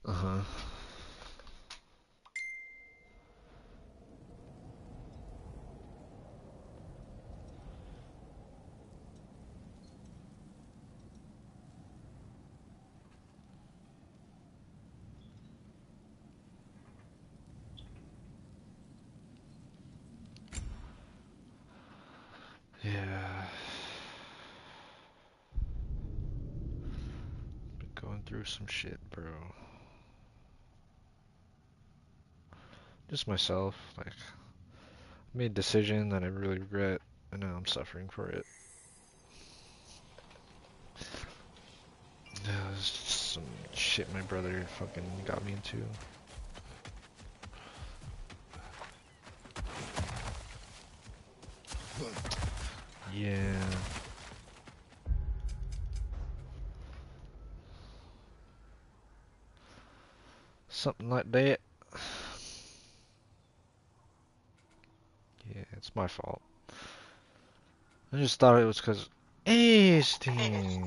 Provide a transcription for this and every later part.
Uh-huh. Yeah. Been going through some shit, bro. Just myself, like, made a decision that I really regret, and now I'm suffering for it. Yeah, it's just some shit my brother fucking got me into. Yeah. Something like that. Yeah, it's my fault. I just thought it was because Steam.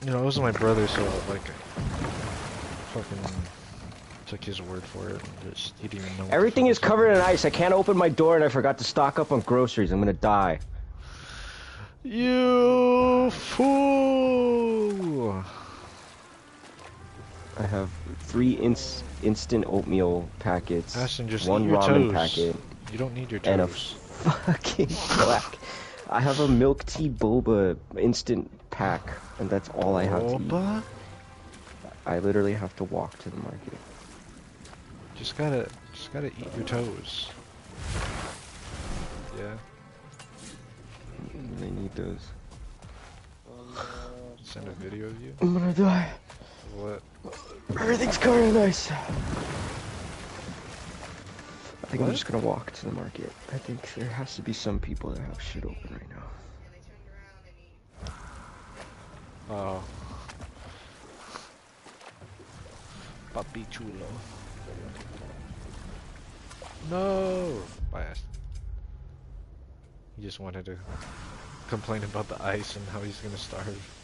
You know, it wasn't my brother, so like, fucking took his word for it. And just he didn't even know what the Everything fuck is was covered happening. in ice. I can't open my door and I forgot to stock up on groceries. I'm gonna die. You fool! I have 3 instant oatmeal packets, Ashton, just eat 1 your ramen toes. packet, You don't need your and a toes. fucking black. I have a milk tea boba instant pack, and that's all I have to eat. Boba? I literally have to walk to the market. Just gotta eat your toes. Yeah. I need those. Send a video of you. I'm gonna die. What? Everything's covered in ice. I think I'm What? just gonna walk to the market. I think there has to be some people that have shit open right now. Oh. Papi chulo. No! Bye, Ashton. He just wanted to complain about the ice and how he's gonna starve.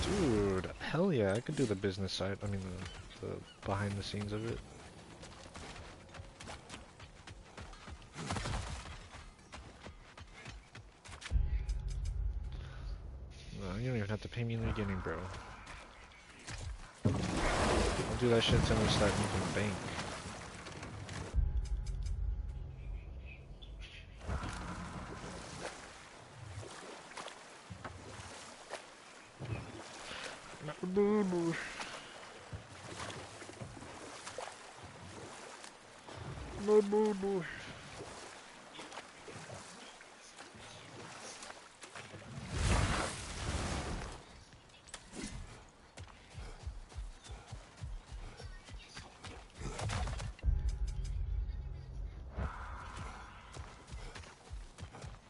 Dude, hell yeah, I could do the business side, I mean the behind the scenes of it. No, you don't even have to pay me in the beginning, bro. I'll do that shit until we start making bank. No boo.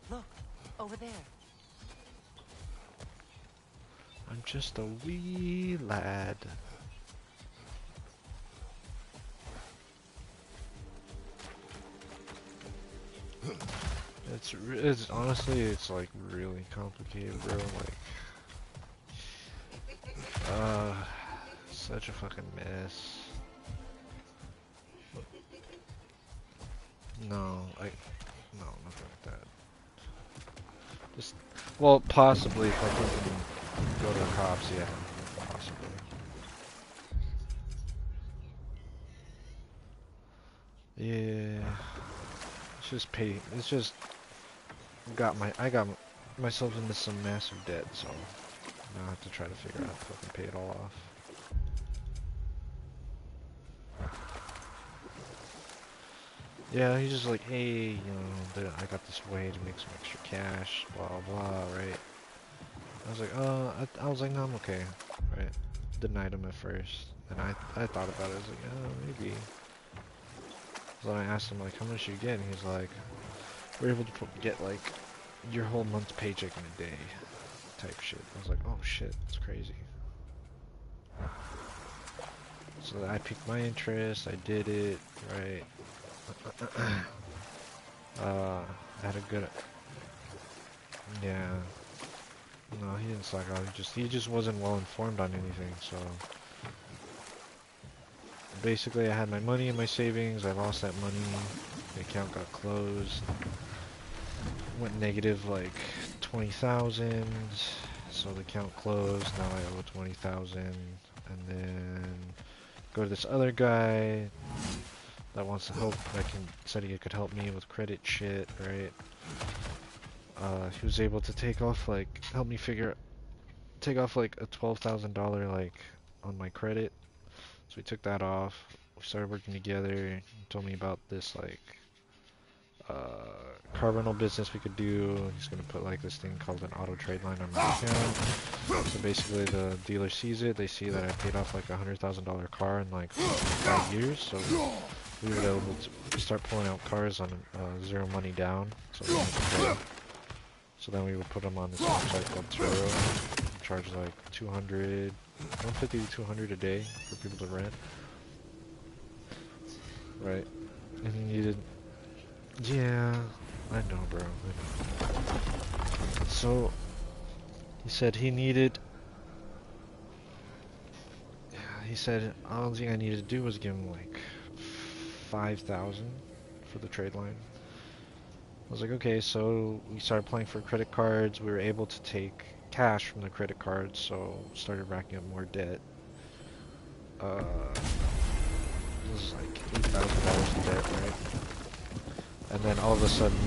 Look, over there. I'm just a wee lad. It's honestly, it's like really complicated, bro. Like, such a fucking mess. No, no, nothing like that. Just, well, possibly if I fucking go to the cops, yeah, possibly. Yeah, it's just it's just I got myself into some massive debt, so now I have to try to figure out how to fucking pay it all off. Yeah, he's just like, hey, you know, I got this way to make some extra cash, blah blah, right? I was like, I was like, no, I'm okay, right? Denied him at first, and I thought about it. I was like, oh, maybe. So then I asked him like, how much you get? And he's like, we're able to get like your whole month's paycheck in a day, type shit. I was like, oh shit, that's crazy. So I piqued my interest, I did it, right? I had a good, yeah. No, he didn't slack off. He just wasn't well informed on anything. So basically, I had my money in my savings. I lost that money. The account got closed. Went negative like 20,000. So the account closed. Now I owe 20,000. And then go to this other guy that wants to help. Said he could help me with credit shit, right? He was able to help me take off like a $12,000 on my credit. So we took that off. We started working together. He told me about this car rental business we could do. He's gonna put like this thing called an auto trade line on my account. So basically the dealer sees it, they see that I paid off like a $100,000 car in like 5 years. So we were able to start pulling out cars on zero money down. So then we would put them on this website called Turo. Charge like 150 to 200 a day for people to rent. Right. And he needed, yeah, I know, bro. I know. So he said he said all thing I needed to do was give him like 5,000 for the trade line. I was like, okay, so we started applying for credit cards. We were able to take cash from the credit cards, so started racking up more debt. This is like $8,000 in debt, right? And then all of a sudden,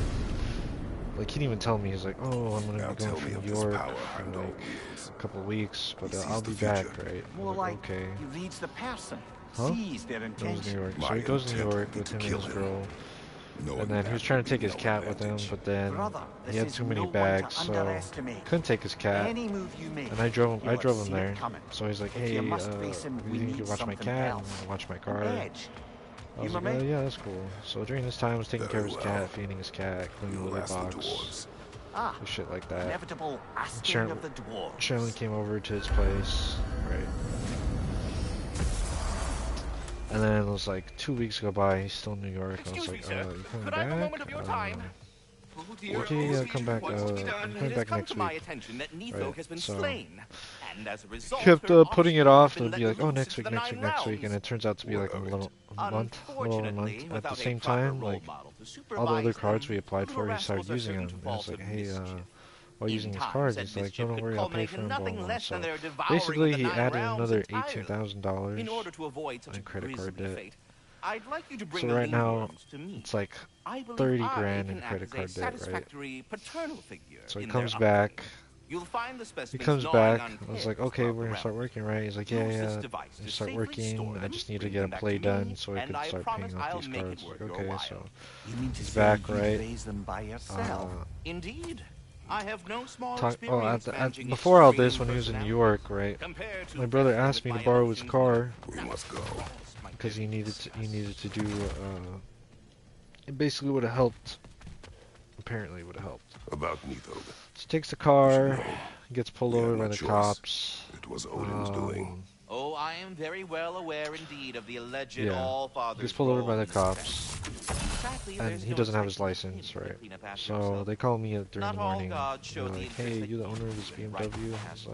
like he didn't even tell me. He's like, "Oh, I'm gonna be going from New York for like a couple of weeks, but I'll be back, right?" I was like, "Okay." He reads the person, Huh? sees their It was New intention. York. So he goes to New York with him and his girl. And then he was trying to take his cat with him, but then he had too many bags, so couldn't take his cat. And I drove him there. So he's like, "Hey, you think you could watch my cat and watch my car?" I was like, "Oh yeah, that's cool." So during this time, I was taking care of his cat, feeding his cat, cleaning the litter box, and shit like that. Sharon came over to his place, right? And then it was like 2 weeks go by, he's still in New York. I was like, you coming back? Okay, yeah, come back, I'm coming back next week. Right, so he kept putting it off, and it'd be like, oh, next week, and it turns out to be like a little month. At the same time, like, all the other cards we applied for, he started using them. And I was like, hey, while using these cards, he's like, no, don't worry, I'll pay for them, blah, blah. So basically, he added another $18,000 in credit card debt. So right now, it's like 30 grand in credit card debt, right? So he comes back. I was like, okay, we're gonna start working, right? He's like, yeah. You start working. I just need to get a play done so I can start paying off these cards. Like, okay, so he's back, right? Indeed. I have no small before all this, when he was in New York, right? My brother asked me to borrow his car. We must go. Because he needed to do it basically would have helped. Apparently would have helped. About Nito. So takes the car, gets pulled over by the cops. It was Odin's doing. Oh, I am very well aware indeed of the alleged All-Father's gets pulled over by the cops. And he doesn't have his license, right? So they call me during the morning. They're like, hey, you the owner of this BMW? I was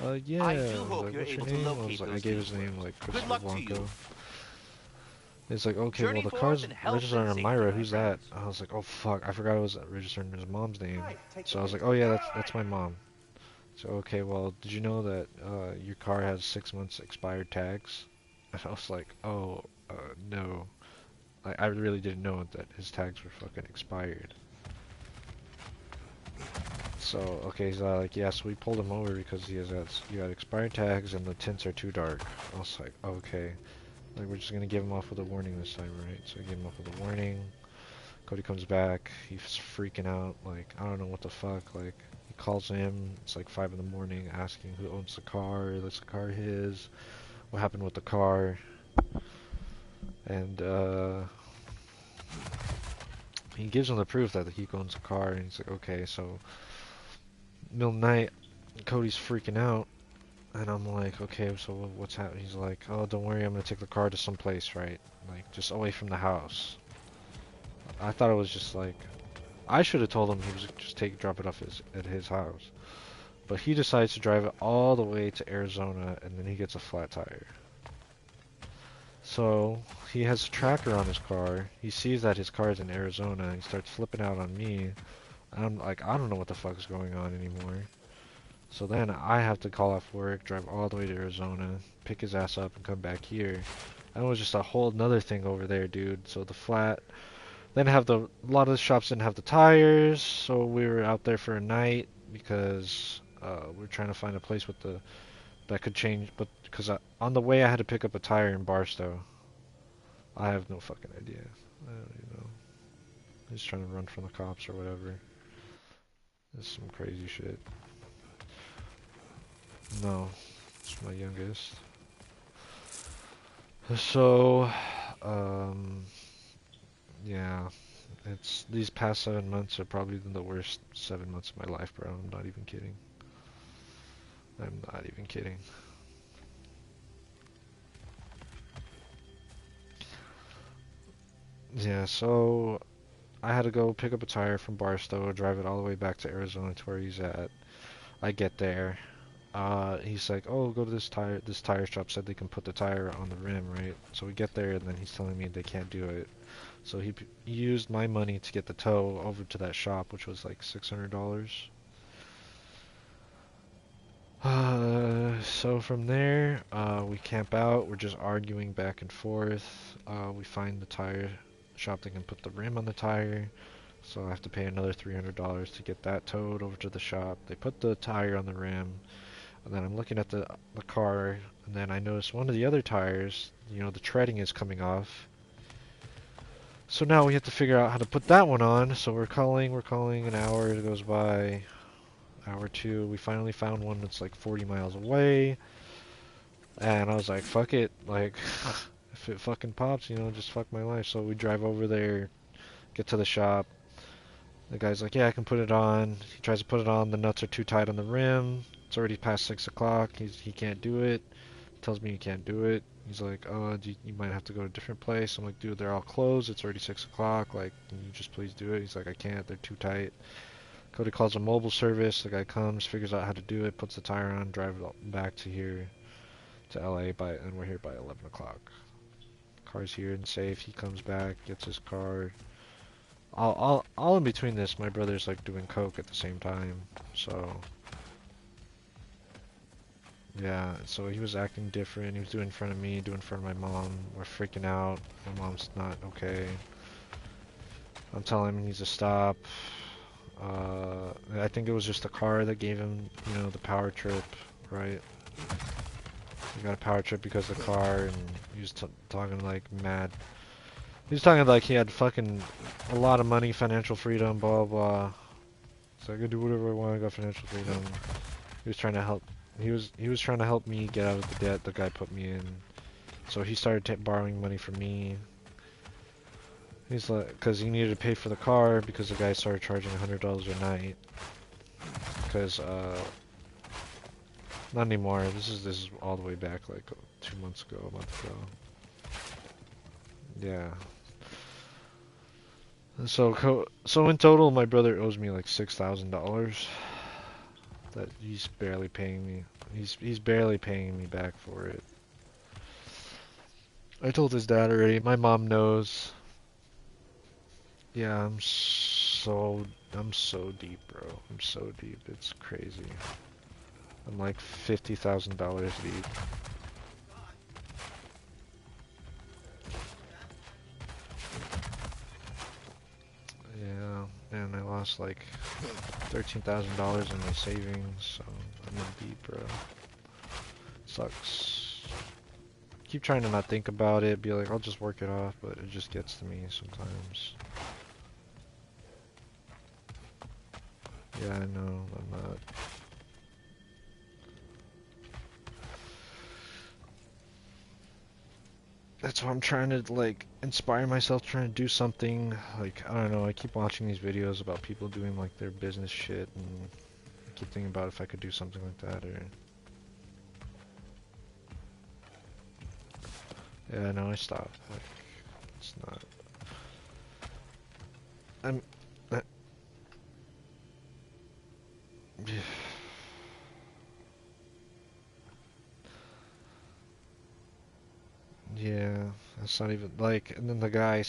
like, yeah. I was like, what's your name? I was like, I gave his name, like, Christopher Blanco. It's like, okay, well, the car's registered under Myra. Who's that? I was like, oh, fuck. I forgot it was registered under his mom's name. So I was like, oh, yeah, that's my mom. So, okay, well, did you know that your car has 6 months expired tags? And I was like, oh, no. I really didn't know that his tags were fucking expired. So, okay, so like, yeah, so we pulled him over because he got expired tags and the tints are too dark. I was like, okay. Like, we're just gonna give him off with a warning this time, right? So I gave him off with a warning. Cody comes back, he's freaking out, like, I don't know what the fuck, like, he calls him, it's like 5 in the morning, asking who owns the car, is the car his, what happened with the car, and, he gives him the proof that he owns the car, and he's like, okay, so, middle of the night, Cody's freaking out, And I'm like, okay, so what's happening? He's like, oh, don't worry, I'm gonna take the car to some place, right? Like, just away from the house. I thought it was just like, I should have told him he was just drop it off at his house. But he decides to drive it all the way to Arizona, and then he gets a flat tire. So he has a tracker on his car. He sees that his car is in Arizona, and he starts flipping out on me. I'm like, I don't know what the fuck is going on anymore. So then I have to call off work, drive all the way to Arizona, pick his ass up, and come back here. And it was just a whole nother thing over there, dude. So the flat, then a lot of the shops didn't have the tires, so we were out there for a night because we were trying to find a place with that could change. But because on the way I had to pick up a tire in Barstow. I have no fucking idea. I don't even know. He's trying to run from the cops or whatever. It's some crazy shit. No, it's my youngest. So, um, yeah, it's these past 7 months are probably the worst 7 months of my life, bro. I'm not even kidding. I'm not even kidding. Yeah, so I had to go pick up a tire from Barstow, drive it all the way back to Arizona to where he's at. I get there. He's like, oh, go to this tire shop said they can put the tire on the rim, right? So we get there and then he's telling me they can't do it. So he used my money to get the tow over to that shop, which was like $600. So from there, we camp out. We're just arguing back and forth. We find the tire shop that can put the rim on the tire. So I have to pay another $300 to get that towed over to the shop. They put the tire on the rim. And then I'm looking at the car, and then I notice one of the other tires, you know, the treading is coming off. So now we have to figure out how to put that one on. So we're calling, an hour goes by, hour two. We finally found one that's like 40 miles away. And I was like, fuck it, like, if it fucking pops, you know, just fuck my life. So we drive over there, get to the shop. The guy's like, yeah, I can put it on. He tries to put it on. The nuts are too tight on the rim. It's already past 6 o'clock. He can't do it. Tells me he can't do it. He's like, oh, you might have to go to a different place. I'm like, dude, they're all closed. It's already 6 o'clock. Like, can you just please do it? He's like, I can't. They're too tight. Cody calls a mobile service. The guy comes, figures out how to do it, puts the tire on, drives it back to here, to LA, and we're here by 11 o'clock. Car's here and safe. He comes back, gets his car. All in between this, my brother's like doing coke at the same time. So yeah, so he was acting different. He was doing in front of me, doing in front of my mom. We're freaking out. My mom's not okay. I'm telling him he needs to stop. I think it was just the car that gave him, you know, the power trip, right? He got a power trip because of the car, and he was talking like mad. He was talking like he had fucking a lot of money, financial freedom, blah blah. So I could do whatever I want. I got financial freedom. He was trying to help. He was trying to help me get out of the debt the guy put me in. So he started borrowing money from me. He's like, because he needed to pay for the car because the guy started charging $100 a night. Because not anymore. This is all the way back like 2 months ago, a month ago. Yeah. So in total, my brother owes me like $6,000 that he's barely paying me. He's barely paying me back for it. I told his dad already. My mom knows. Yeah, I'm so deep, bro. I'm so deep. It's crazy. I'm like $50,000 deep. Yeah, and I lost like $13,000 in my savings, so I'm in deep, bro. Sucks. Keep trying to not think about it, be like, I'll just work it off, but it just gets to me sometimes. Yeah, I know, I'm not. That's why I'm trying to, like, inspire myself, trying to do something. Like, I don't know, I keep watching these videos about people doing, like, their business shit, and I keep thinking about if I could do something like that, or Yeah, no, I stopped. Like, it's not. I'm. Uh, yeah, that's not even like. And then the guy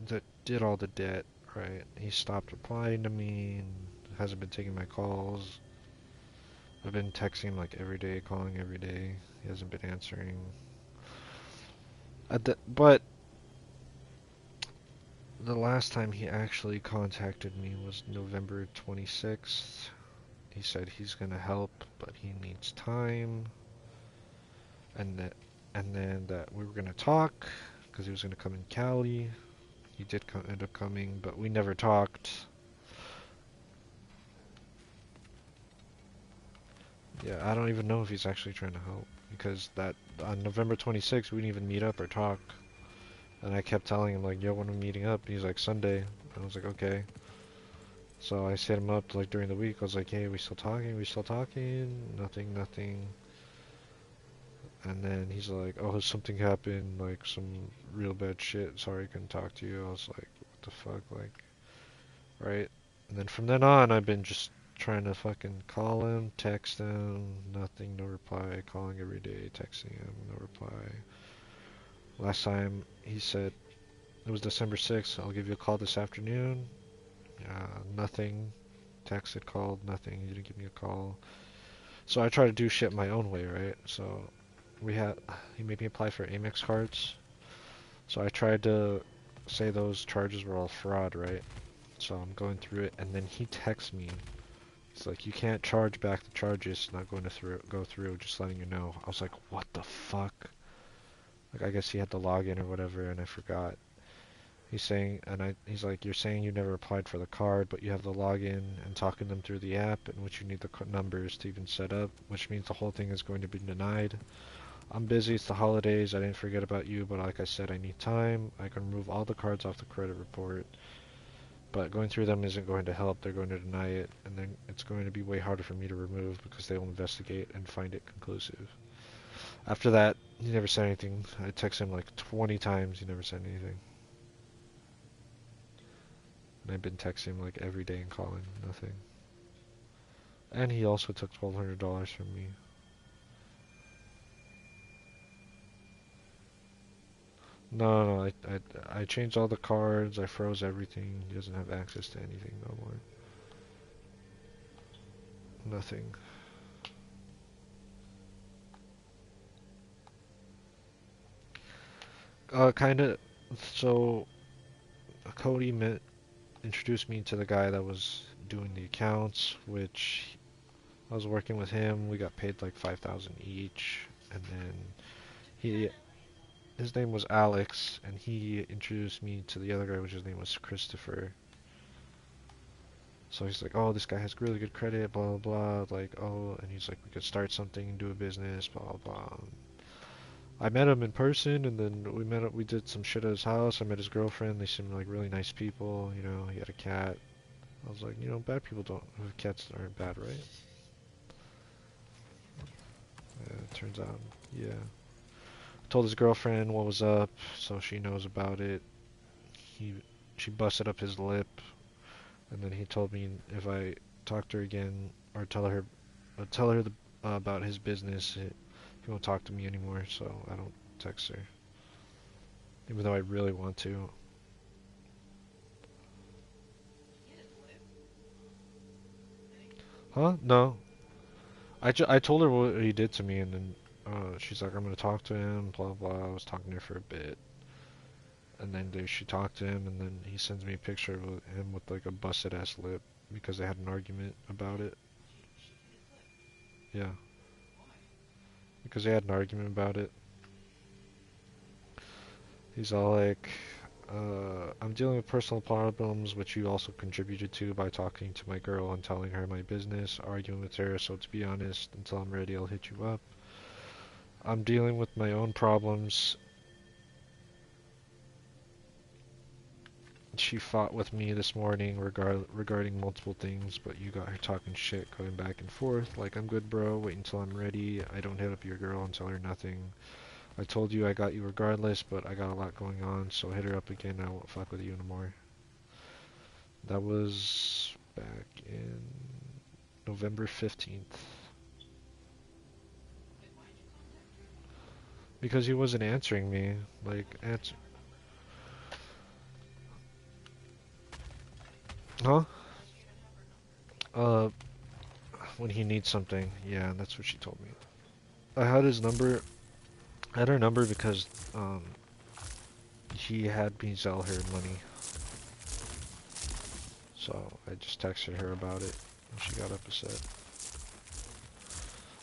that did all the debt, right? He stopped replying to me and hasn't been taking my calls. I've been texting him like every day, calling every day. He hasn't been answering. But the last time he actually contacted me was November 26th. He said he's gonna help, but he needs time, and then that we were gonna talk because he was gonna come in Cali. He did end up coming, but we never talked. Yeah, I don't even know if he's actually trying to help because that on November 26th we didn't even meet up or talk. And I kept telling him like, "Yo, when are we meeting up?" He's like, "Sunday." I was like, "Okay." So I set him up like during the week. I was like, "Hey, we still talking? We still talking?" Nothing, nothing. And then he's like, "Oh, something happened, like some real bad shit. Sorry, I couldn't talk to you." I was like, "What the fuck?" Like, right? And then from then on, I've been just trying to fucking call him, text him, nothing, no reply. Calling every day, texting him, no reply. Last time he said it was December 6th. I'll give you a call this afternoon. Nothing. Texted, called, nothing. He didn't give me a call. So I try to do shit my own way, right? So he made me apply for Amex cards. So I tried to say those charges were all fraud, right? So I'm going through it, and then he texts me. It's like, you can't charge back the charges, it's not going to go through, just letting you know. I was like, what the fuck? Like, I guess he had to log in or whatever, and I forgot. He's like, you're saying you never applied for the card, but you have the login and talking them through the app, in which you need the numbers to even set up, which means the whole thing is going to be denied. I'm busy, it's the holidays, I didn't forget about you, but like I said, I need time. I can remove all the cards off the credit report, but going through them isn't going to help. They're going to deny it, and then it's going to be way harder for me to remove because they will investigate and find it conclusive. After that, he never said anything. I texted him like 20 times, he never said anything. And I've been texting him like every day and calling, nothing. And he also took $1,200 from me. No, no, I changed all the cards, I froze everything. He doesn't have access to anything no more. Nothing. Kinda, so Cody introduced me to the guy that was doing the accounts, which I was working with him. We got paid like 5,000 each, and then he his name was Alex, and he introduced me to the other guy, which his name was Christopher. So he's like, "Oh, this guy has really good credit, blah blah blah." Like, "Oh," and he's like, "We could start something, do a business, blah blah." I met him in person, and then we met up. We did some shit at his house. I met his girlfriend. They seemed like really nice people. You know, he had a cat. I was like, bad people don't. Cats aren't bad, right? It turns out, yeah. Told his girlfriend what was up, so she knows about it. He, she busted up his lip, and then he told me if I talk to her again or tell her about his business, he won't talk to me anymore. So I don't text her, even though I really want to. Huh? No. I told her what he did to me, and then she's like, I'm gonna talk to him, blah blah. I was talking to her for a bit, and then she talked to him, and then he sends me a picture of him with like a busted ass lip because they had an argument about it. Yeah, because they had an argument about it. He's all like, I'm dealing with personal problems, which you also contributed to by talking to my girl and telling her my business, arguing with her, so to be honest, until I'm ready, I'll hit you up. I'm dealing with my own problems. She fought with me this morning regarding multiple things, but you got her talking shit, going back and forth, like, I'm good bro, wait until I'm ready, I don't hit up your girl and tell her nothing. I told you I got you regardless, but I got a lot going on, so hit her up again. I won't fuck with you anymore. That was back in November 15th. Because he wasn't answering me. Like, answer. Huh? Uh, when he needs something. Yeah, that's what she told me. I had his number. I had her number because, he had me sell her money. So, I just texted her about it, and she got upset.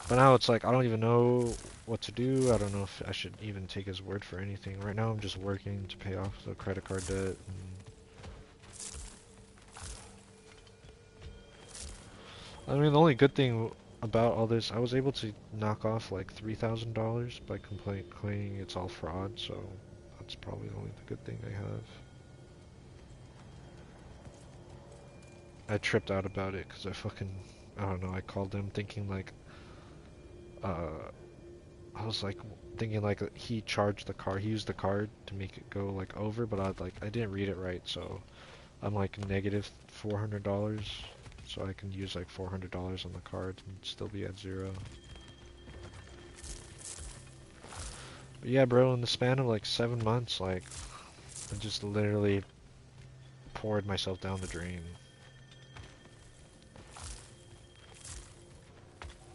But now it's like, I don't even know what to do. I don't know if I should even take his word for anything. Right now I'm just working to pay off the credit card debt. I mean, the only good thing about all this, I was able to knock off like $3,000 by complaining it's all fraud, so that's probably the only good thing I have. I tripped out about it because I don't know, I called them thinking like, uh, I was like thinking like he charged the card, he used the card to make it go like over, but I didn't read it right, so I'm like negative $400, so I can use like $400 on the card and still be at zero. But yeah, bro, in the span of like 7 months, like I just literally poured myself down the drain.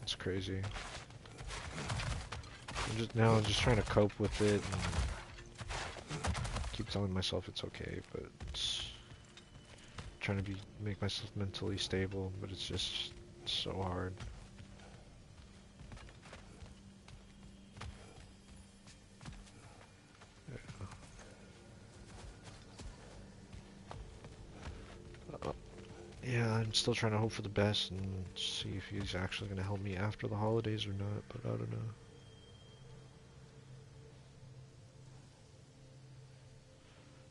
It's crazy. I'm just trying to cope with it and keep telling myself it's okay, but it's trying to make myself mentally stable, but it's just so hard. Yeah, I'm still trying to hope for the best and see if he's actually going to help me after the holidays or not, but I don't know.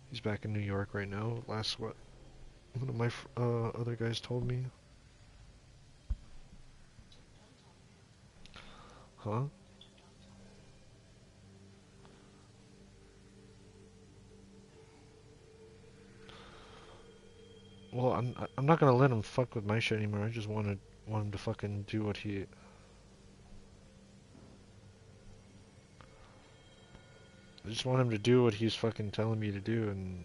He's back in New York right now. Last what one of my other guys told me. Huh? Well, I'm not gonna let him fuck with my shit anymore. I just want him to fucking do what he. I just want him to do what he's fucking telling me to do, and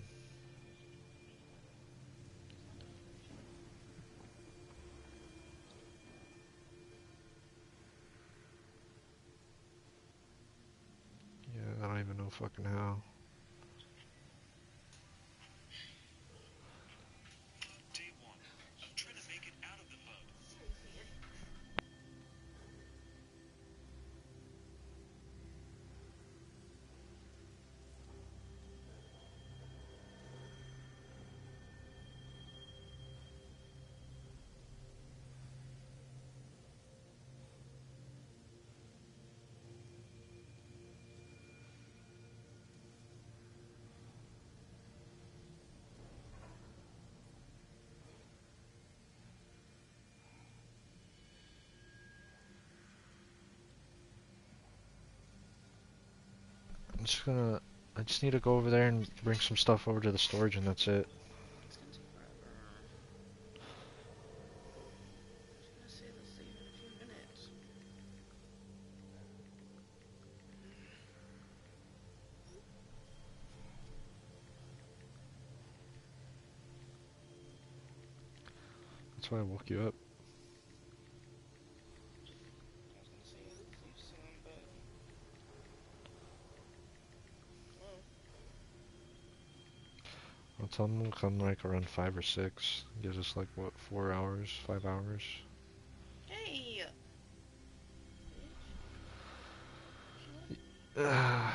yeah, I don't even know fucking how. I just need to go over there and bring some stuff over to the storage, and that's it. That's why I woke you up. I'll tell him to come like around 5 or 6. Gives us like what, 4 hours, 5 hours. Hey! Yeah.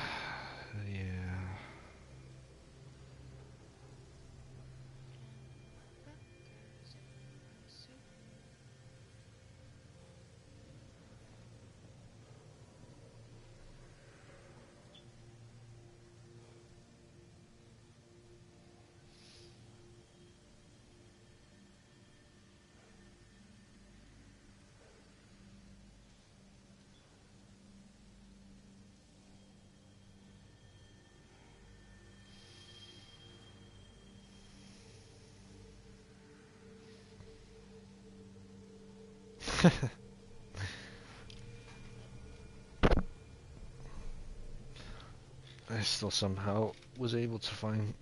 I still somehow was able to find,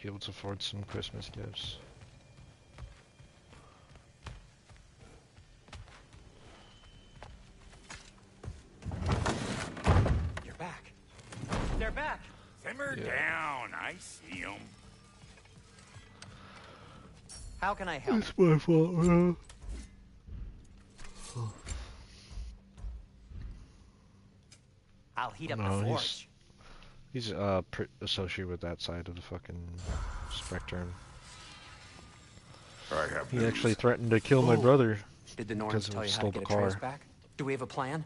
be able to afford some Christmas gifts. You're back. They're back. Simmer Yeah. down. I see 'em. How can I help? It's my fault, bro. I'll heat up No, the he's- forge. He's associated with that side of the fucking spectrum. I have He news. actually threatened to kill my Oh. brother. Did the because Norns tell we you how stole to the get Atreus car. back? Do we have a plan?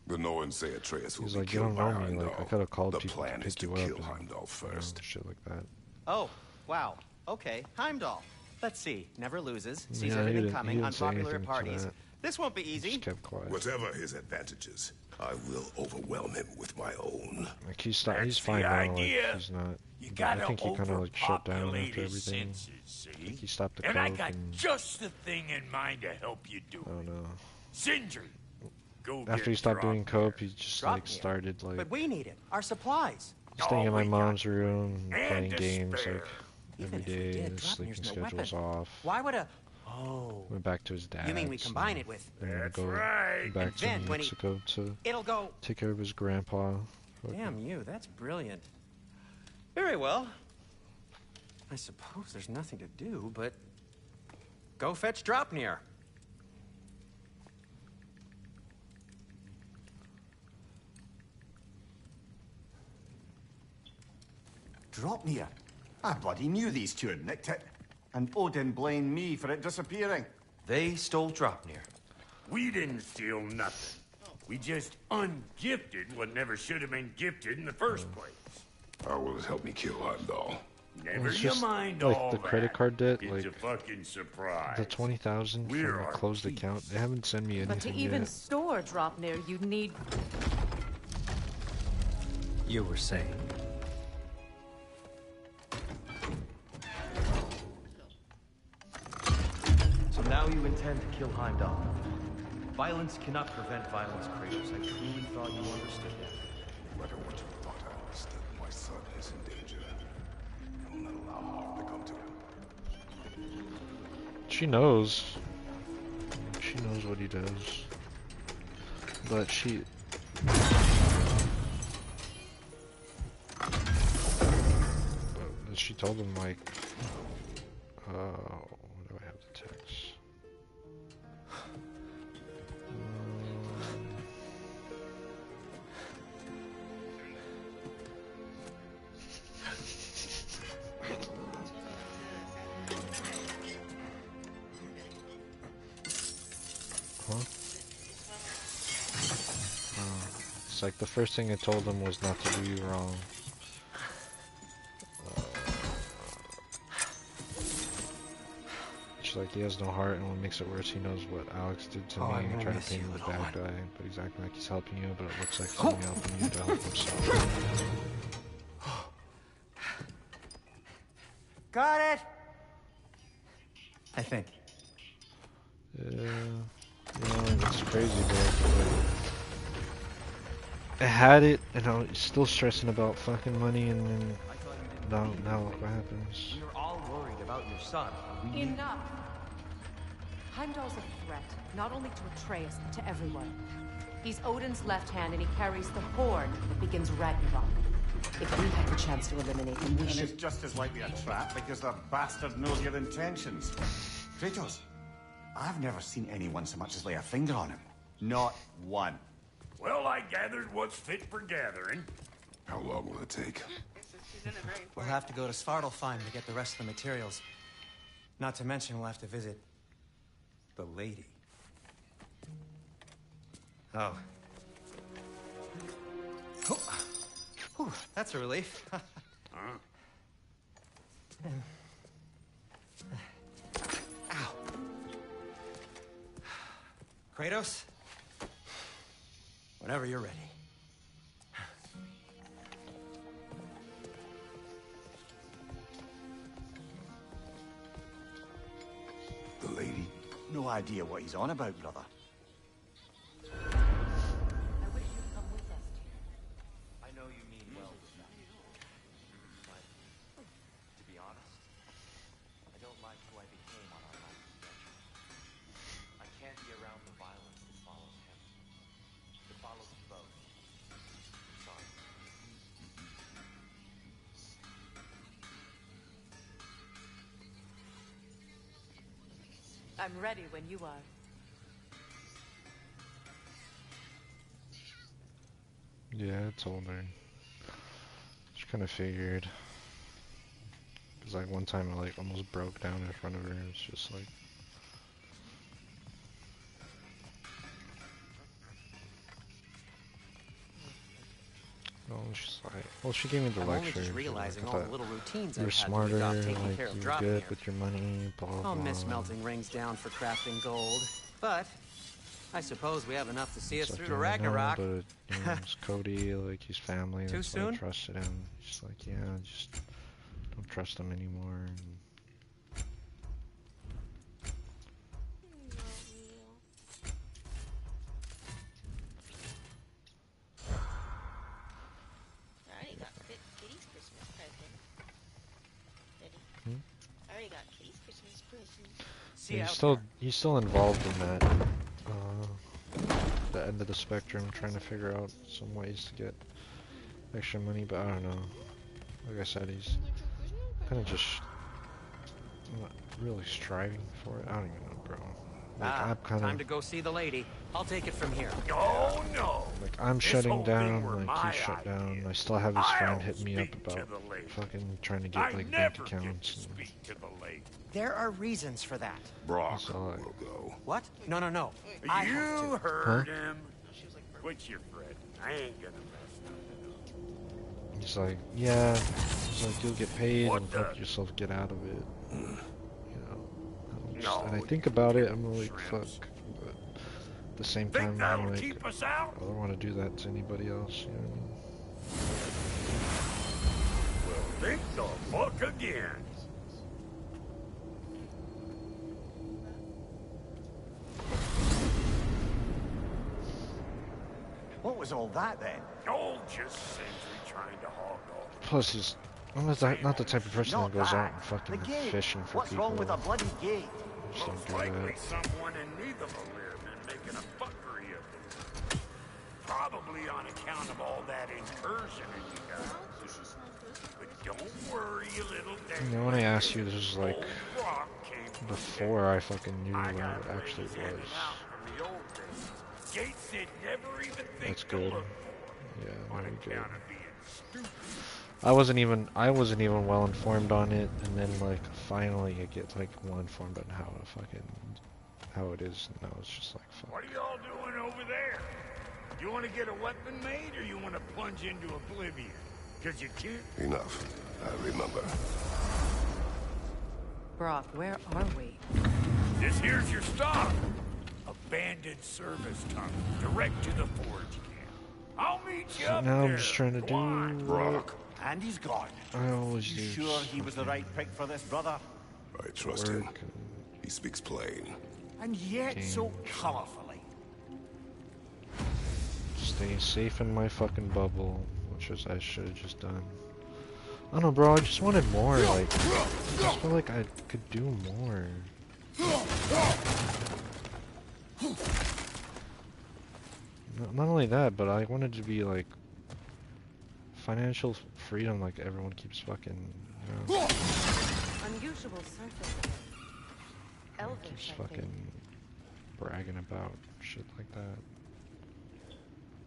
The Norns say Atreus will He's be like, you killed don't by know me. Like, I Heimdall. could have called The people to plan is pick to you kill up. Heimdall And, first. shit like that. Oh, wow. Okay, Heimdall. Let's see. Never loses. Sees Yeah, he everything didn't- coming. he didn't say Unpopular at anything to parties. that. This won't be He easy. just kept quiet. Whatever his advantages, I will overwhelm him with my own. Like he's That's fine the now. idea. Like he's not. You But gotta I think he kind of like shut down overpopulate after his everything. senses, see? Like he stopped the And I coke got and just the thing in mind to help you do I don't it. know. Sindri, go After get he stopped doing Draupnir. coke, he just like Draupnir? started like But we need it. Our supplies. staying in my we mom's got room, and playing to games spare. like Even every if we day. did, His sleeping Draupnir's no schedule's weapon. off. Why would a... Oh. Went back to his dad's. You mean we combine and it with... then we're That's gonna go right. back And to then when he- Mexico to It'll go... take care of his grandpa. Damn you, that's brilliant. Very well. I suppose there's nothing to do, but... Go fetch Draupnir. Draupnir? I bloody knew these two had nicked it. And Odin blamed me for it disappearing. They stole Draupnir. We didn't steal nothing. We just ungifted what never should have been gifted in the first place. How will it help me kill Heimdall? Never It's you just mind like all the credit that. card debt, It's like a fucking surprise. the 20,000 from We're the our closed peace. account. They haven't sent me anything But to even yet. store Draupnir, you'd need... You were saying. So now you intend to kill Heimdall. Violence cannot prevent violence, Kratos. I truly thought you understood that. No matter what you thought I understood, my son is in danger. I will not allow harm to come to him. She knows. She knows what he does. But she... She told him like... where do I have the text? Huh? It's like the first thing I told him was not to do you wrong. She's like, he has no heart, and what makes it worse, he knows what Alex did to Oh, I'm me, gonna trying miss to paint you, him the little bad one. guy, but he's acting like he's helping you, but it looks like he's only helping you to help himself. Got it! I think. It's crazy, bro. I had it, and I was still stressing about fucking money, and then now look what happens. We were all worried about your son. We knew- Enough! Heimdall's a threat, not only to Atreus, but to everyone. He's Odin's left hand, and he carries the horn that begins Ragnarok. If we had the chance to eliminate him, we And should... it's just as likely a trap because the bastard knows your intentions. Kratos, I've never seen anyone so much as lay a finger on him. Not one. Well, I gathered what's fit for gathering. How long will it take? We'll have to go to Svartalfheim to get the rest of the materials. Not to mention we'll have to visit the lady. Oh. Oh. Whew, that's a relief. Ow. Kratos? Whenever you're ready. The lady? No idea what he's on about, brother. I wish you'd come with us, dear. I know you mean well with that. But, to be honest, I don't like who I became on our last adventure. I can't be around the violence that follows him. It follows us both. Sorry. I'm ready when you are. Yeah, it's older. Just kind of figured. Cause like one time I like almost broke down in front of her. It's just like. Oh, she's like, well, she gave me the I'm lecture. only just She's like, realizing I all the thought little routines you were I've had to smarter, adopt taking like care of you were drop good here. with your money, blah blah. I'll miss blah. melting rings down for crafting gold, but I suppose we have enough to see us It's through like, to yeah, I know, Ragnarok. but you know, it's Cody, like he's family. Too That's why I soon? trusted him. Just like, yeah, just don't trust him anymore. And I already got Kitty's Christmas present. Ready? Hmm? I already got Kitty's Christmas present. See yeah, you he's out he's still involved in that. The end of the spectrum, trying to figure out some ways to get extra money, but I don't know. Like I said, he's kind of just not really striving for it. I don't even know, bro. Like I'm kind time of to go see the lady. I'll take it from here. Oh no! like I'm This shutting whole thing were down, like my he's shut down. idea. I still have his friend I'll hit me up speak to about the lady. fucking trying to get I like bank never get accounts. to speak to the lady. There are reasons for that. Brock So, like, will go. What? No, no, no. I have You to. heard him. Quit your fret. I ain't gonna mess nothing he's like, yeah, he's like, you'll get paid What and the- help yourself get out of it. You know, and I No, think you about it, get I'm like, shrimps. fuck. But at the same Think time, that'll I'm like, keep us out? I don't want to do that to anybody else. You know what I mean? Well, think the fuck again. What was all that then? Oh, just Sentry trying to hog off. Plus, I'm not the type of person Not that goes out that. and fucking The gate. fishing for What's people. wrong with a bloody gate? Just Most don't do likely that. someone in Neithamavir been making a fuckery of it. Probably on account of all that incursion in you guys. But don't worry, you little You know, when I asked you, this was like Old Brock came from before I fucking knew I what got it actually ladies handing was. out from the old days. Gates had never even think That's to good. look Yeah, on very good. account of being stupid. I wasn't even well informed on it, and then like finally I get like well informed on how it is, and I was just like, fuck. What are y'all doing over there? You want to get a weapon made, or you want to plunge into oblivion? Because you can't. Enough. I remember. Brock, where are we? This here's your stop. Abandoned service tunnel, direct to the forge camp. I'll meet you So up now there. I'm just trying to Go do on. Brock, And he's gone. I always You do. sure he was the right prick for this, brother? I trust him. Work and He speaks plain. And yet so Games. colourfully. stay safe in my fucking bubble, which is I should have just done. I don't know, bro. I just wanted more. Like, I just feel like I could do more. Not only that, but I wanted to be like financial freedom, like everyone keeps fucking, you know, Unusual surface. Elvish, keeps I think. fucking bragging about shit like that.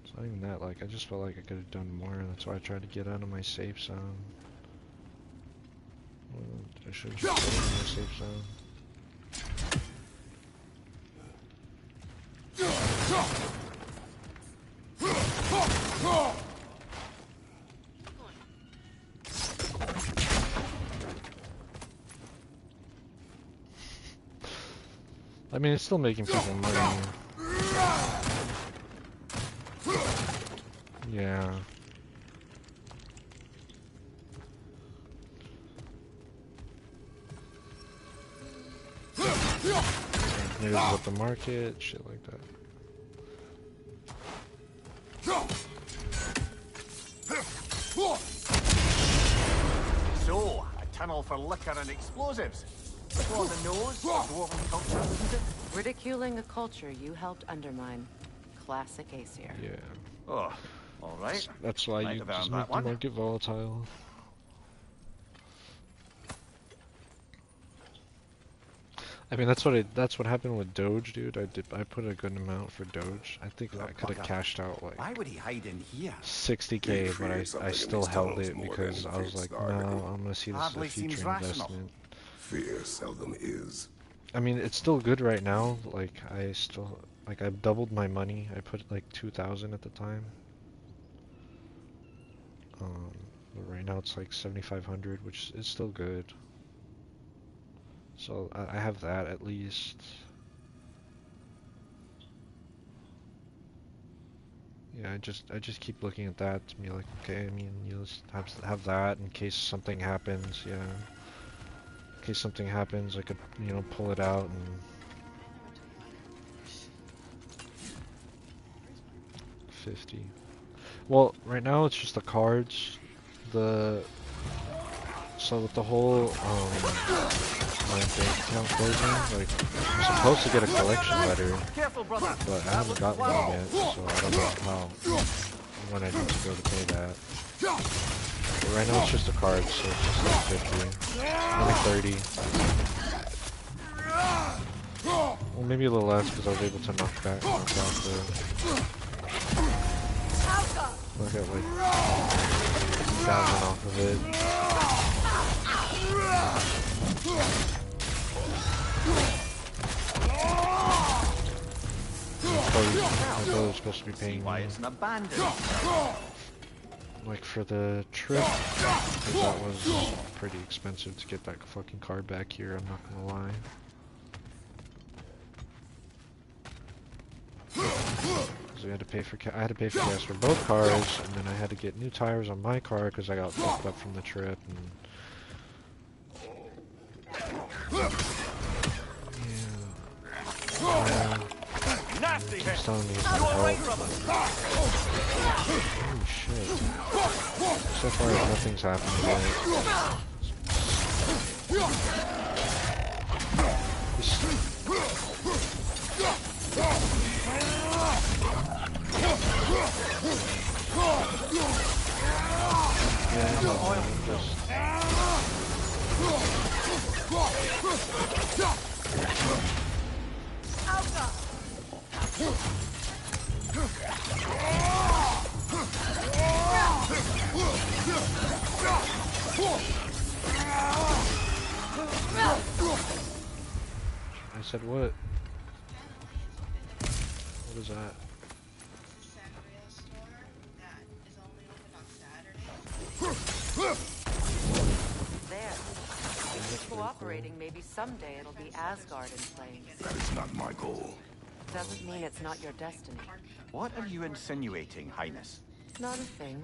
It's not even that. Like, I just felt like I could have done more. That's why I tried to get out of my safe zone. Well, I should have just stayed in my safe zone. I mean, it's still making people money. Yeah. maybe it's at the market, shit like that. So, a tunnel for liquor and explosives. On the nose, dwarven culture, isn't it? Ridiculing a culture you helped undermine. Classic Aesir. Yeah. Oh, all right. That's why Might you have just earned make that the one. market volatile. I mean, that's what happened with Doge, dude. I put a good amount for Doge. I think I could have cashed out like Why would he hide in here? 60K, but I something in still these held tunnels it more because than I was fear like, starving. no, I'm gonna see this as a Hardly seems future rational. investment. Fear seldom is. I mean, it's still good right now. Like I've doubled my money. I put like 2,000 at the time. But right now it's like 7,500, which is still good. So I have that at least. Yeah, I just keep looking at that to be like, okay, I mean, you just have that in case something happens. Yeah, in case something happens, I could, you know, pull it out and 50. Well, right now it's just the cards. So with the whole my bank account closing, like I'm supposed to get a collection letter, Careful, brother. but I haven't gotten one yet, so I don't know when I need to go to pay that. But right now it's just the cards, so it's just like 50, maybe 30. Well, maybe a little less because I was able to knock out I got like 1,000 off of it. I thought it was supposed to be paying Why me it's an abandoned. like for the trip, because that was pretty expensive to get that fucking car back here, I'm not gonna lie. Because I had to pay for gas for both cars, and then I had to get new tires on my car because I got fucked up from the trip. And Nasty hit. he's telling me he's gonna help. Holy shit! So far, nothing's happened yet. Yeah, no, just... I said what? What is that? There. If it's cooperating, maybe someday it'll be Asgard in flames. That is not my goal. Doesn't mean it's not your destiny. What are you insinuating, Highness? Not a thing.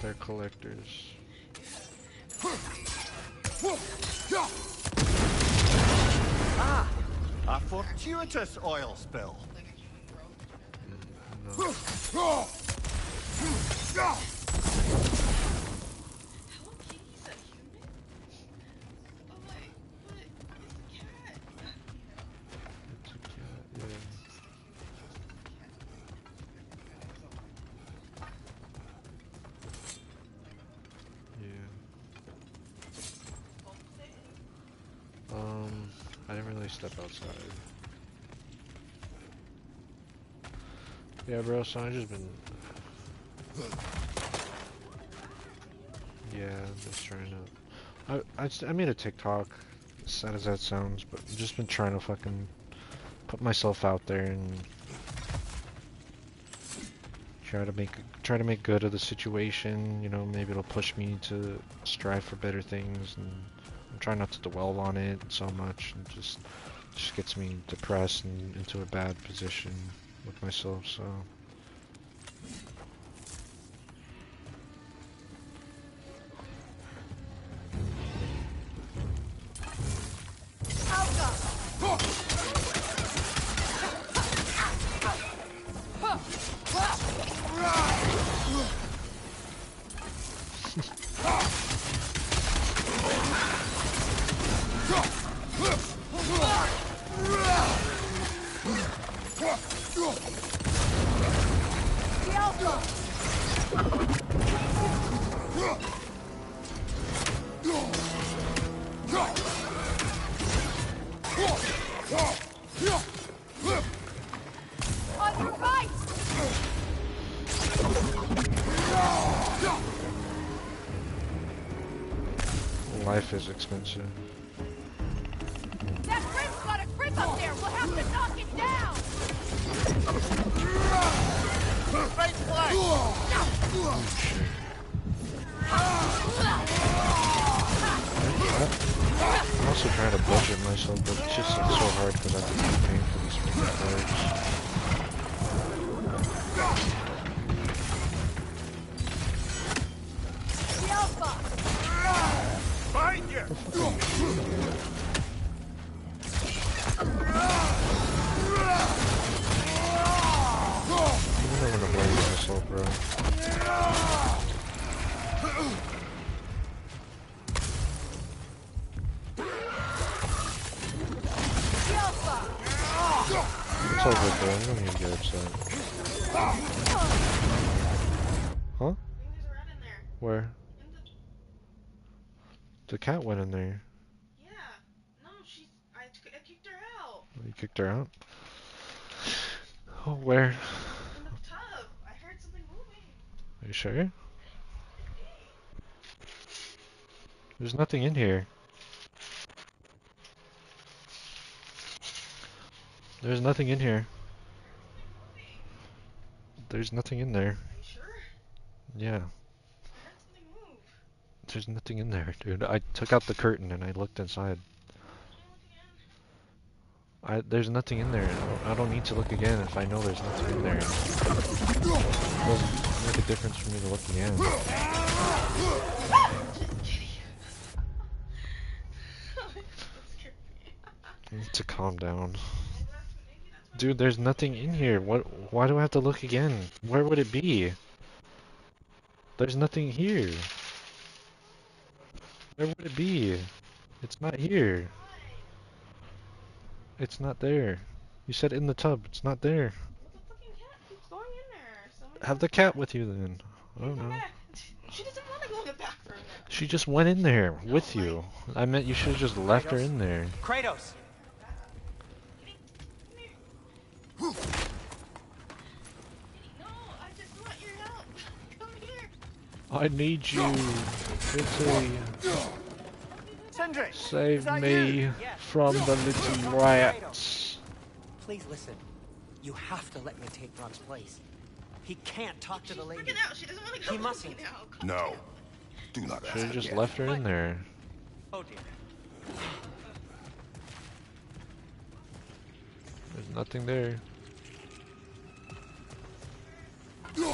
They're collectors. Ah! A fortuitous oil spill. No. It's a cat, yeah. I didn't really step outside. Yeah, bro, so I just been... Yeah, I'm just trying to... I made a TikTok, as sad as that sounds, but I've just been trying to fucking put myself out there and try to make good of the situation, you know, maybe it'll push me to strive for better things, and I'm trying not to dwell on it so much, and just gets me depressed and into a bad position with myself, so... On your right! Life is expensive. That grip's got a grip up there! We'll have to knock it down! Right flag! I'm also trying to budget myself, but it's just like, so hard because I have to keep paying for these freaking cards. The Alpha! Find you! I don't know when to blame myself, bro. The Alpha! It's all good, bro. I don't need to get upset. Huh? There's a rat in there. Where? In The cat went in there. yeah. No, I kicked her out. You kicked her out? Oh, where? In the tub. I heard something moving. Are you sure? There's nothing in here. There's nothing in here. There's nothing in there. Are you sure? Yeah. I heard something move. There's nothing in there, dude. I took out the curtain and I looked inside. There's nothing in there. I don't need to look again if I know there's nothing in there. It doesn't make a difference for me to look again. I need to calm down. Dude, there's nothing in here. Why do I have to look again? Where would it be? There's nothing here. Where would it be? It's not here. It's not there. You said in the tub. It's not there. The fucking cat keeps going in there. Somebody Have the cat with you then. I don't come know. back. She doesn't want to go in the bathroom. She just went in there with you. I meant you should have just left her in there. Kratos! No, I just want your help. Come here. I need you. Kitty. Sindri! Save Is that me you? Yes. from the little rats. Please listen. You have to let me take Brock's place. He can't talk to the lady. Freaking out. She doesn't want to go. He mustn't. No. Do not ask Should have just again. left her in there. Oh dear. There's nothing there.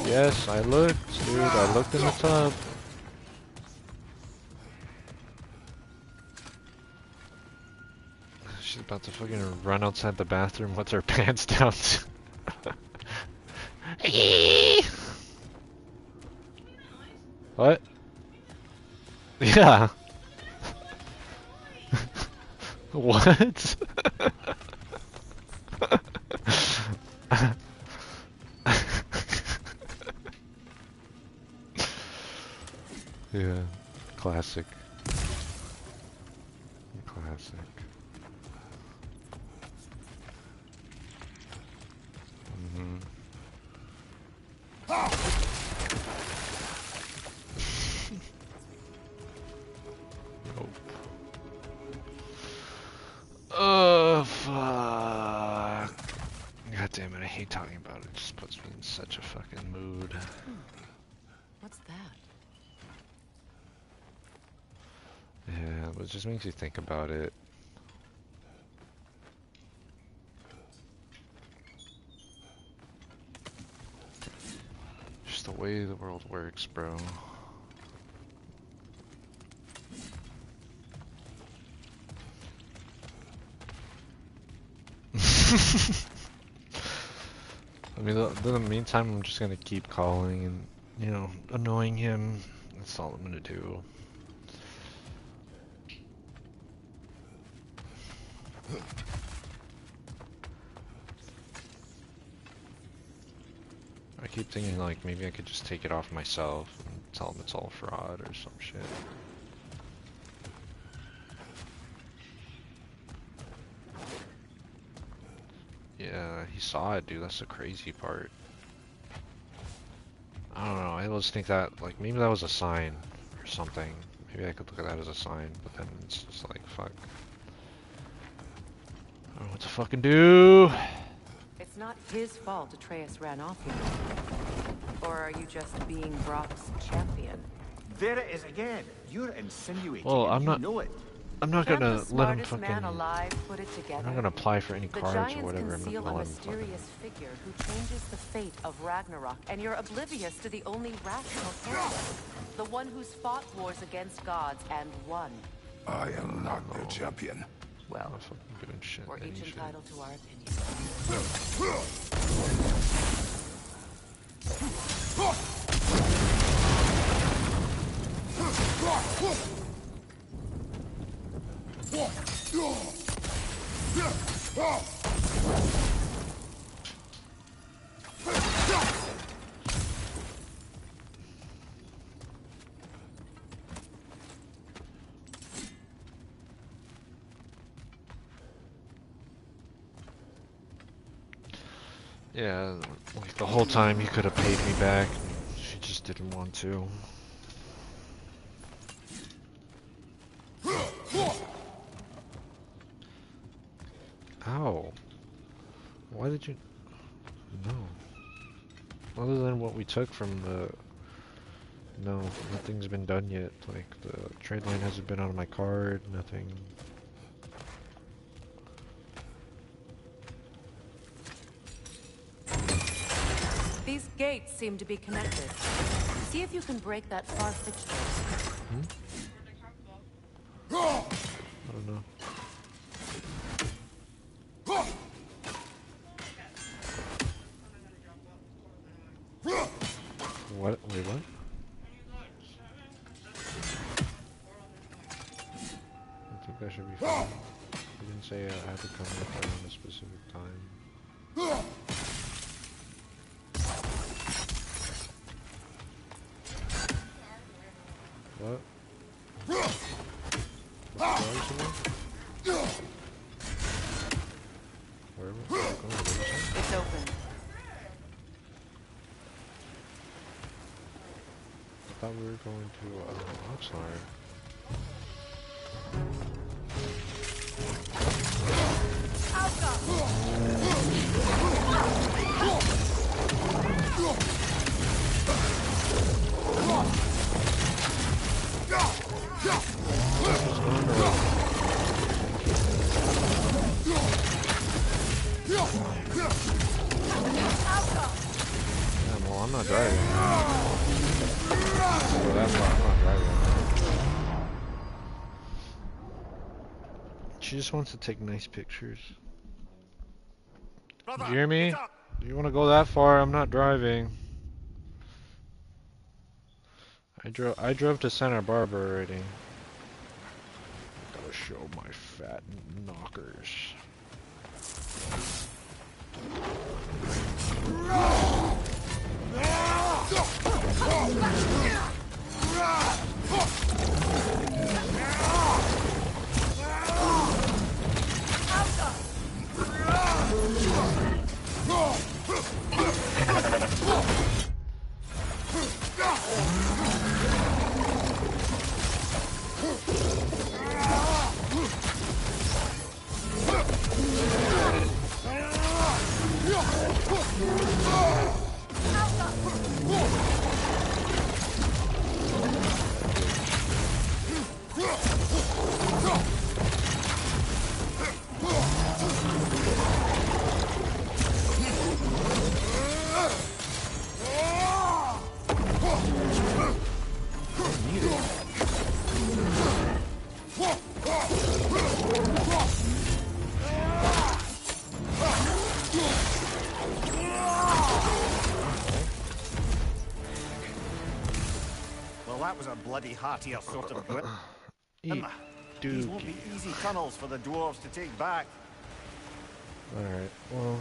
Yes, I looked, dude. I looked in the tub. She's about to fucking run outside the bathroom with her pants down. What? Yeah. What? Yeah, classic. Classic. Mm-hmm. Nope. Oh, fuck. God damn it, I hate talking about it. It just puts me in such a fucking mood. What's that? Yeah, but it just makes you think about it. Just the way the world works, bro. I mean, in the meantime, I'm just gonna keep calling and, you know, annoying him. That's all I'm gonna do. I keep thinking, like, maybe I could just take it off myself and tell him it's all fraud or some shit. Yeah, he saw it, dude. That's the crazy part. I don't know. I always think that, like, maybe that was a sign or something. Maybe I could look at that as a sign, but then it's just like, fuck. I don't know what to fucking do. It's not his fault Atreus ran off here. Or are you just being Brock's champion? There it is again. You're insinuating Well, and you know it. I'm not Can't gonna the let him smartest fucking. man alive put it together? I'm not gonna apply for any The cards or giants whatever. I'm conceal not a gonna let him fucking. mysterious figure who changes the fate of Ragnarok, and you're oblivious to the only rational candidate, the one who's fought wars against gods and won. I am not their champion. Well, I'm not fucking doing shit. we're then each you should. entitled to our opinion. Yeah, like the whole time he could have paid me back. She just didn't want to. Ow. Why did you... No. Other than what we took from the... No, nothing's been done yet. Like, the trade line hasn't been on my card, nothing. These gates seem to be connected. See if you can break that far fixture. I don't know. What? Wait, what? I think that should be fine. He didn't say I had to come with her on a specific time. What? Where are we going? It's open. I thought we were going to Oxnard. Yeah, well, I'm not driving. Well, that's why I'm not driving. She just wants to take nice pictures. Brother, You hear me? get up. Do you want to go that far? I'm not driving. I drove to Santa Barbara already. Gotta show my fat knockers. Well, that was a bloody heartier sort of grip. Eat These won't be easy tunnels for the dwarves to take back. Alright, well,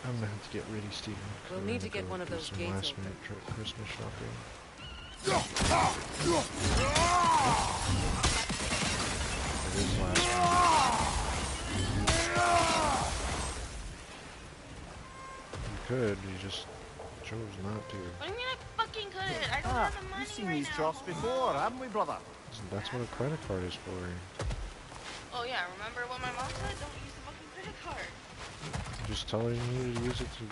I'm gonna have to get ready, Steven. We'll need to get one of those gates last open. minute Christmas shopping. It is last minute. could, you just chose not to. What do you mean I fucking couldn't? I don't have the money You've seen right these now. jobs before, haven't we, brother? That's what a credit card is for. Oh yeah, remember what my mom said? Don't use the fucking credit card. I'm just telling you to use it to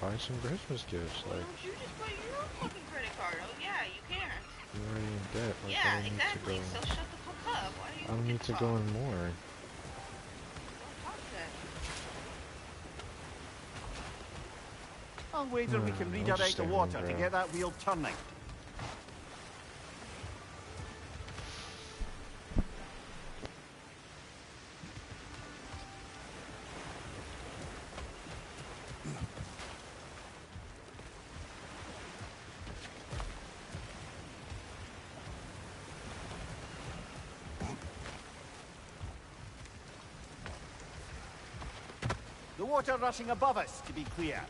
buy some Christmas gifts. Why Like, don't you just put your own fucking credit card? Oh yeah, you can. you're already in debt. Like, Yeah, I don't exactly. need to So go. shut the fuck up. Why are you I don't need to go in more. Don't talk then. I'll wager we can I'll just redirect stay the home, water to bro. get that wheel turning. The water rushing above us, to be clear.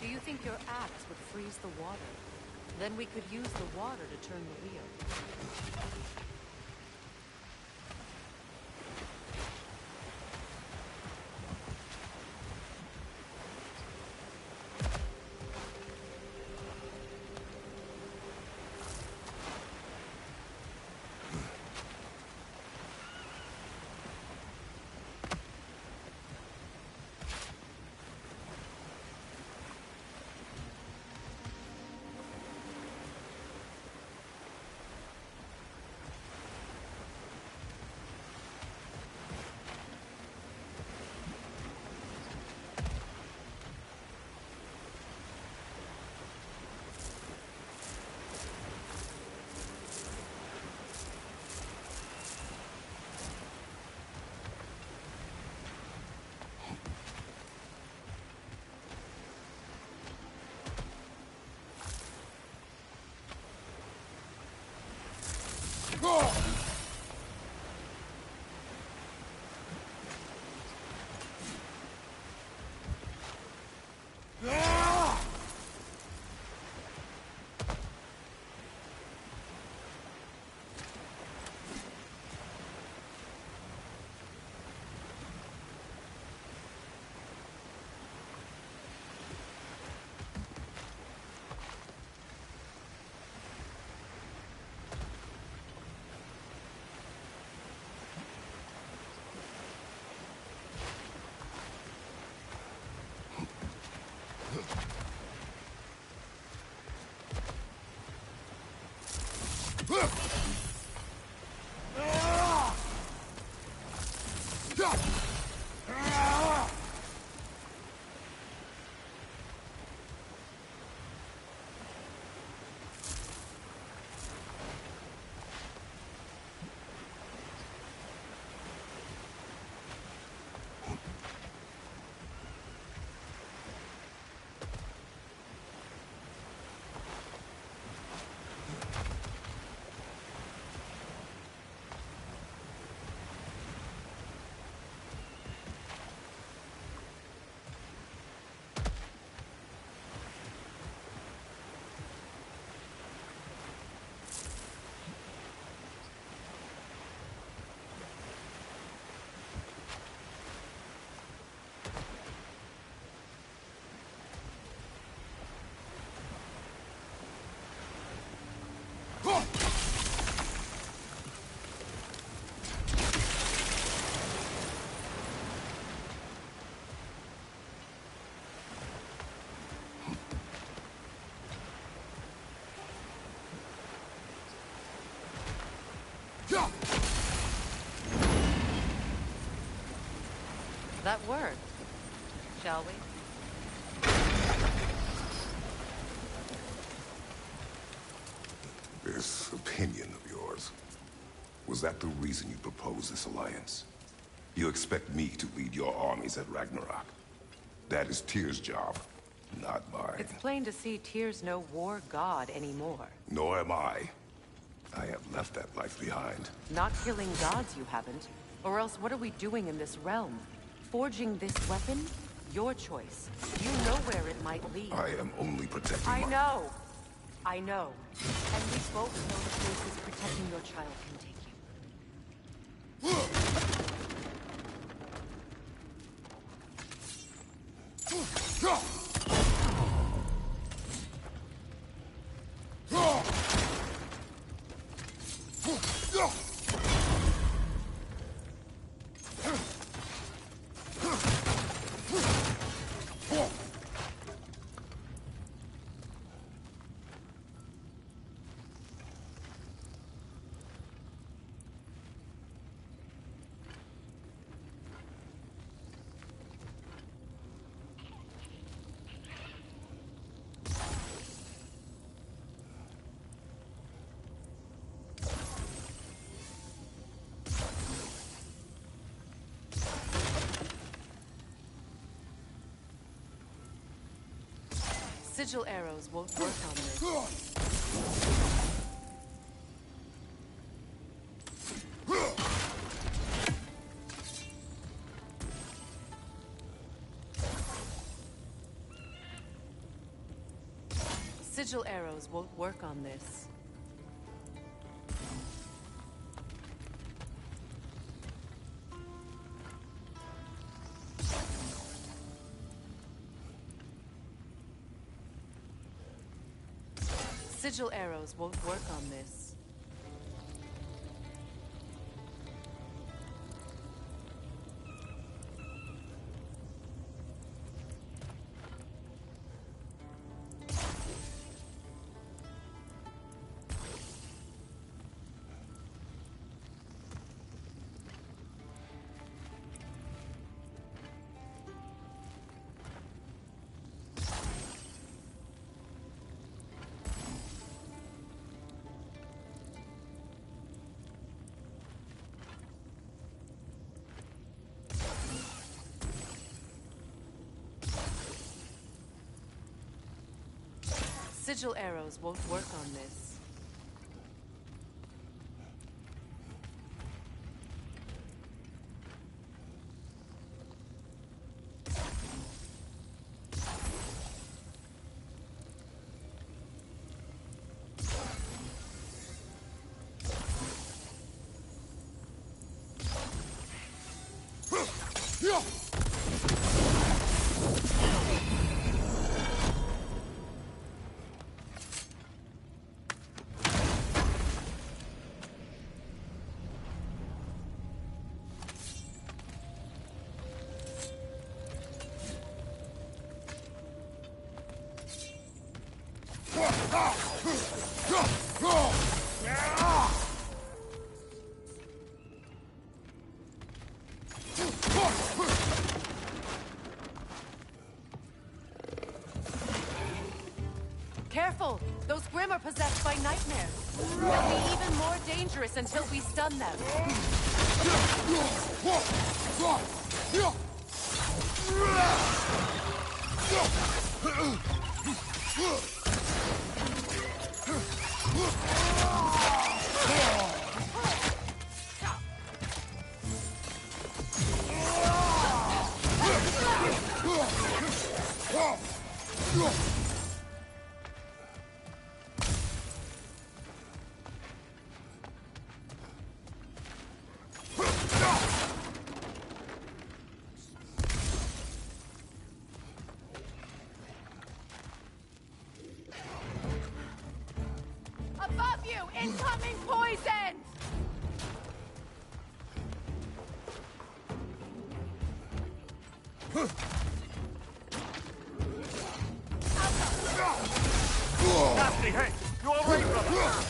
Do you think your axe would freeze the water? Then we could use the water to turn the wheel. That worked. Shall we? This opinion of yours, was that the reason you proposed this alliance? You expect me to lead your armies at Ragnarok? That is Tyr's job, not mine. It's plain to see Tyr's no war god anymore. Nor am I. I have left that life behind. Not killing gods, you haven't. Or else what are we doing in this realm? Forging this weapon? Your choice. You know where it might lead. I am only protecting I my... know. I know. And we both know the places protecting your child can take you. Sigil arrows won't work on this. Sigil arrows won't work on this. Sigil arrows won't work on this. Sigil arrows won't work on this. Careful! Those Grim are possessed by nightmares. They'll be even more dangerous until we stun them. Above you! Incoming poison! Nasty, hey! You alright, brother?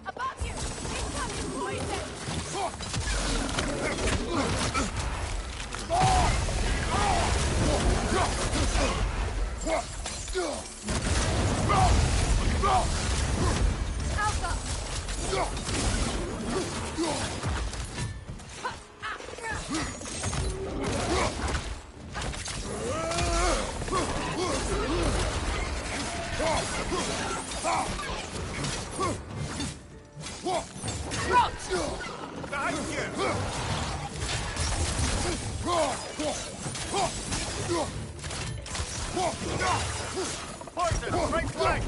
Above you! Incoming poison! Poison! Right flank!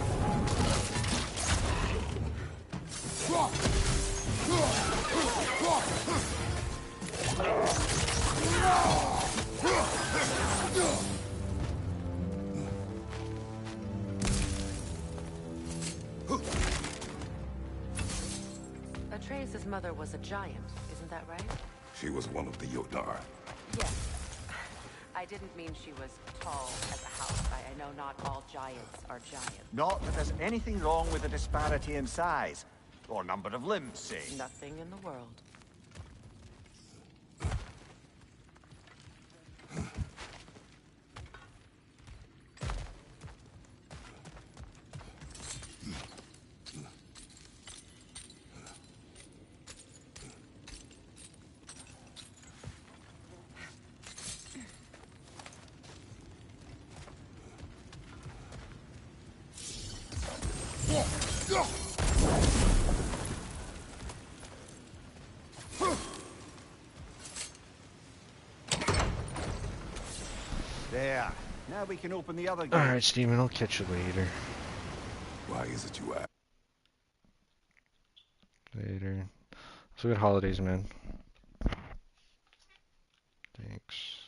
Atreus' mother was a giant, isn't that right? She was one of the Jotnar. Yes. I didn't mean she was tall as a house. I know not all giants are giants. Not that there's anything wrong with the disparity in size. Or number of limbs, say. Nothing in the world. There. Now we can open the other gate. Alright, Steven, I'll catch you later. Why is it you ask? Later. So good holidays, man. Thanks.